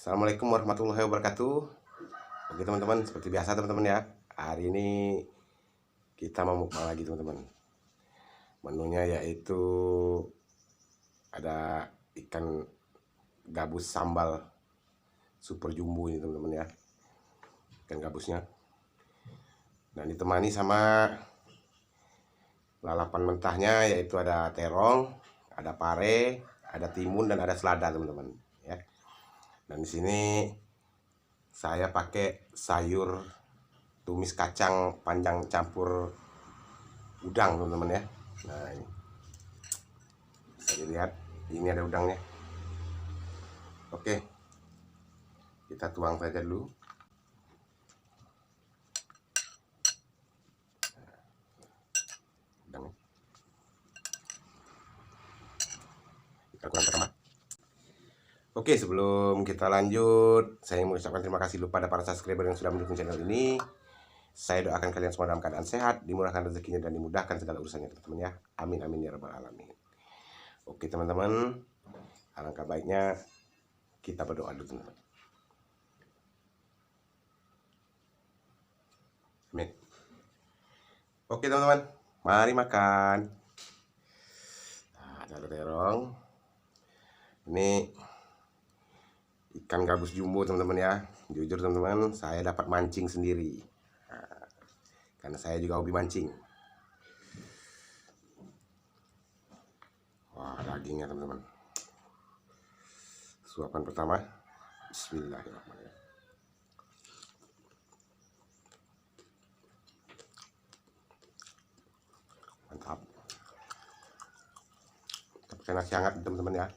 Assalamualaikum warahmatullahi wabarakatuh. Oke teman-teman, seperti biasa teman-teman ya. Hari ini kita mau mukbang lagi teman-teman. Menunya yaitu ada ikan gabus sambal super jumbo ini teman-teman ya. Ikan gabusnya. Dan ditemani sama lalapan mentahnya yaitu ada terong, ada pare, ada timun dan ada selada teman-teman ya. Dan di sini saya pakai sayur tumis kacang panjang campur udang teman-teman ya. Nah ini bisa dilihat, ini ada udangnya. Oke, kita tuang saja dulu. Udangnya kita kurang termat. Oke, sebelum kita lanjut, saya mengucapkan terima kasih dulu pada para subscriber yang sudah mendukung channel ini. Saya doakan kalian semua dalam keadaan sehat, dimurahkan rezekinya dan dimudahkan segala urusannya teman-teman ya. Amin amin ya rabbal alamin. Oke teman-teman, alangkah baiknya kita berdoa dulu teman-teman. Amin. Oke teman-teman, mari makan. Nah, ada terong. Ini ikan gabus jumbo teman-teman ya. Jujur teman-teman, saya dapat mancing sendiri. Nah, karena saya juga hobi mancing. Wah, dagingnya teman-teman. Suapan pertama. Bismillahirrahmanirrahim. Mantap. Kita pakai nasi hangat teman-teman ya.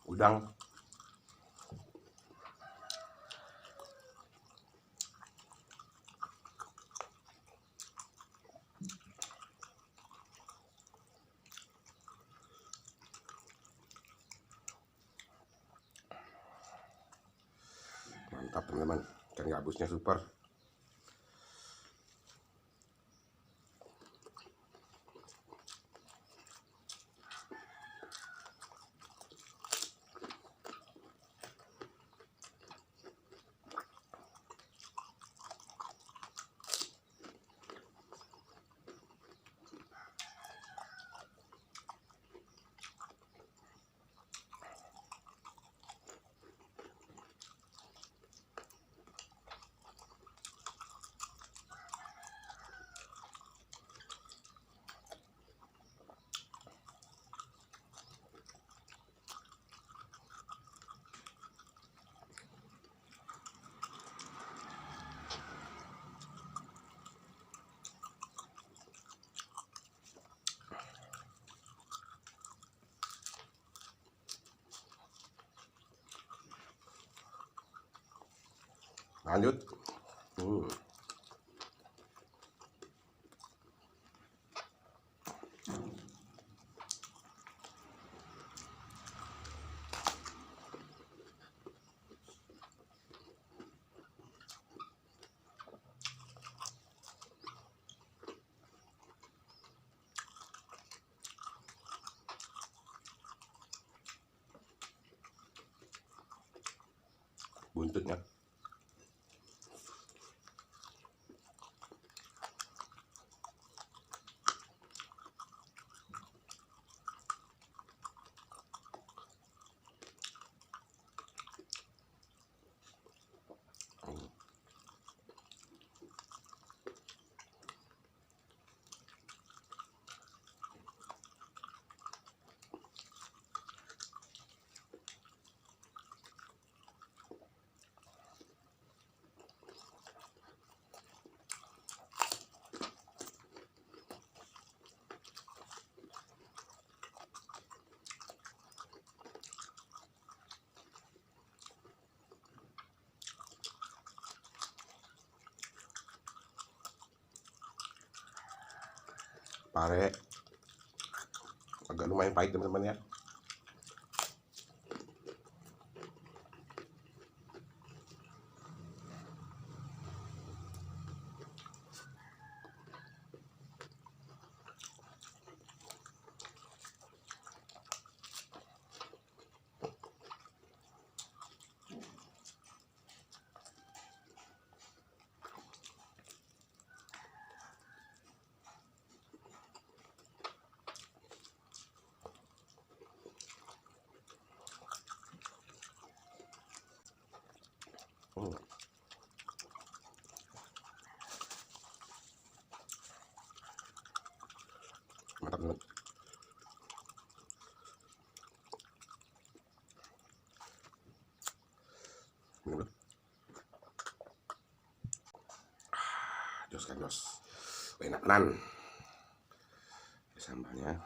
Udang mantap teman-teman, ikan gabusnya super. Lanjut. Buntutnya pare agak lumayan pahit teman-teman ya. Mantap teman. Bener-bener. Jos kan jos. Enak nan. Sambalnya.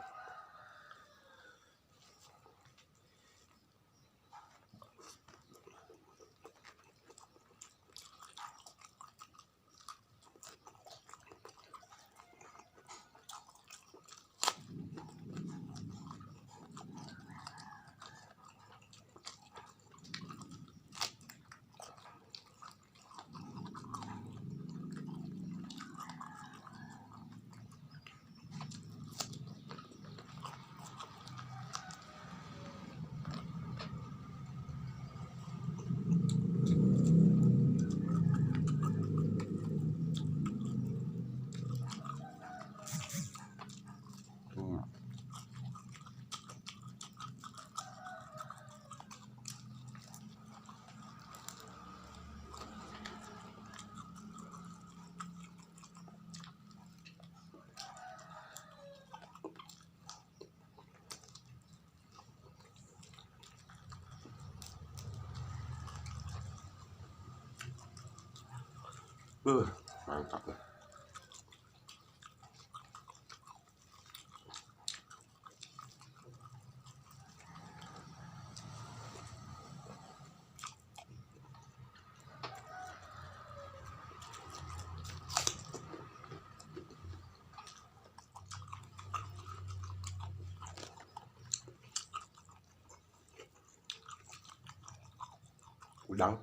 Mantap nih. Udang.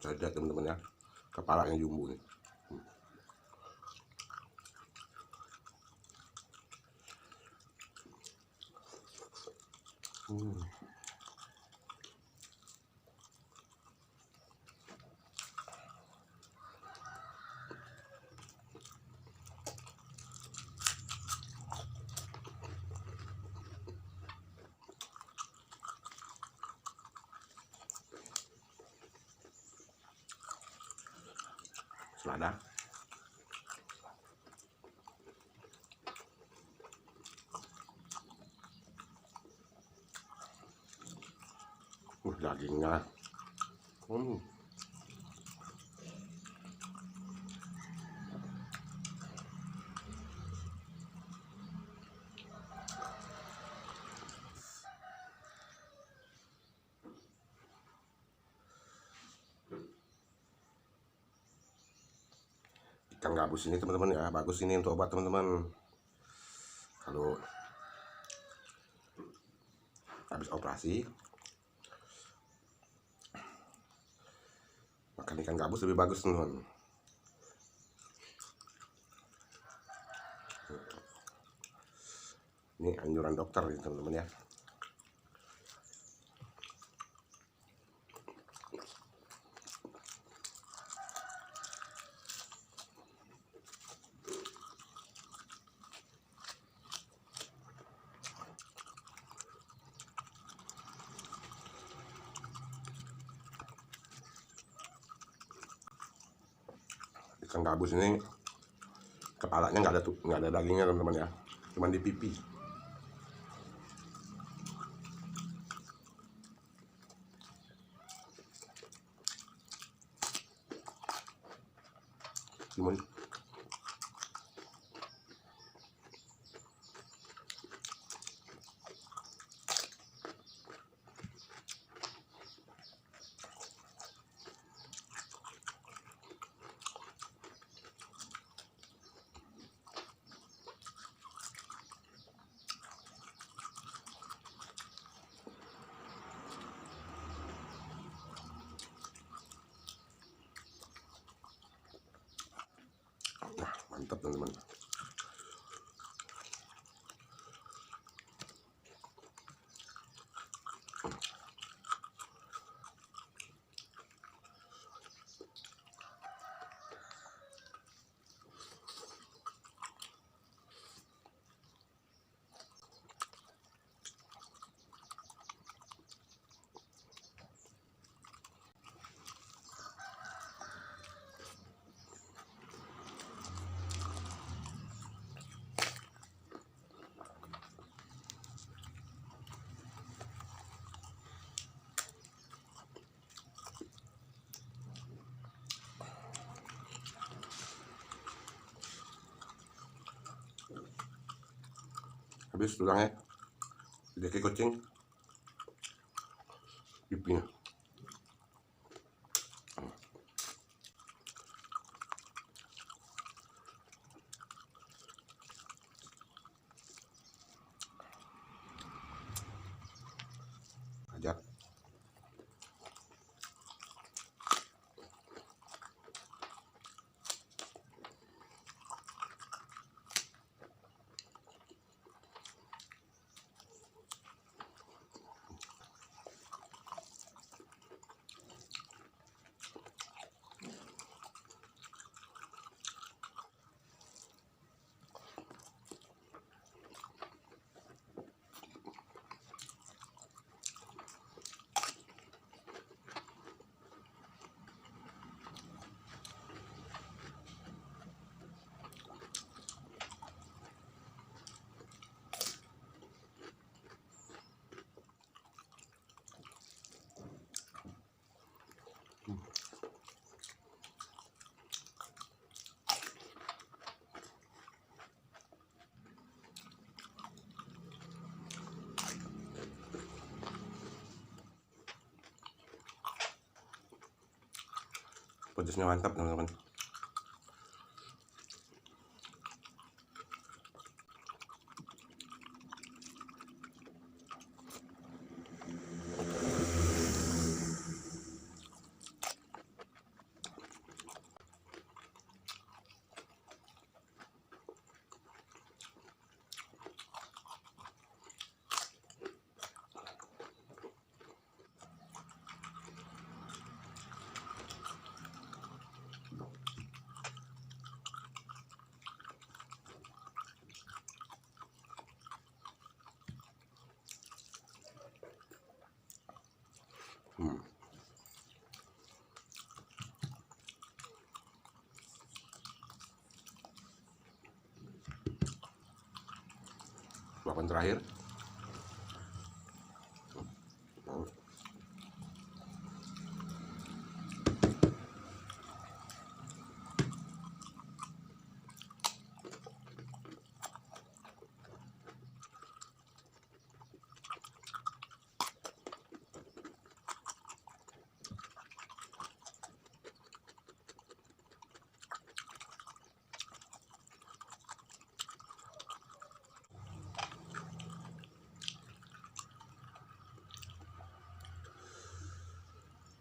Saya lihat teman-teman ya, kepalanya jumbo nih. Selada. Dagingnya. Ikan gabus ini teman-teman ya, bagus ini untuk obat teman-teman. Kalau habis operasi makan ikan gabus lebih bagus teman-teman. Ini anjuran dokter nih teman-teman ya. Ikan gabus ini kepalanya nggak ada dagingnya teman-teman ya, cuman di pipi. Cuman Mantap teman-teman. Habis tulangnya jadi kucing pipinya. Ajak. Pedasnya mantap teman-teman. Suapan terakhir.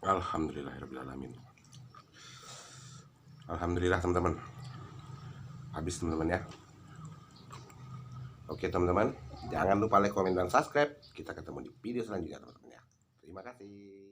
Alhamdulillahirrahmanirrahim. Alhamdulillah teman-teman. Habis teman-teman ya. Oke teman-teman, jangan lupa like, komen, dan subscribe. Kita ketemu di video selanjutnya teman-teman ya. Terima kasih.